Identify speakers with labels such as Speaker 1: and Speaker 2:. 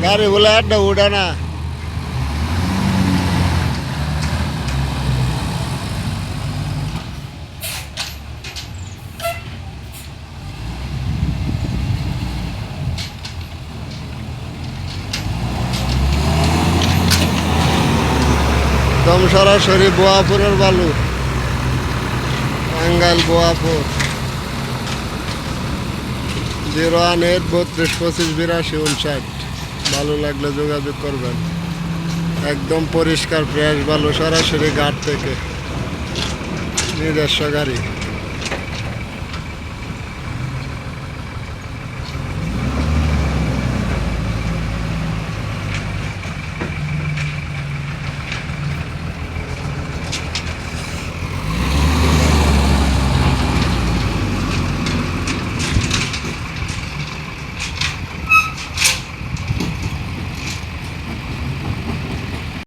Speaker 1: গাড়ি বলে একটা উঠে না। একদম সরাসরি বোয়াপুরের বালু, টাঙ্গাইল বোয়াপুর। 01832258259। ভালো লাগলে যোগাযোগ করবেন। একদম পরিষ্কার ফ্রেশ বালু, সরাসরি ঘাট থেকে নিজস্ব গাড়ি।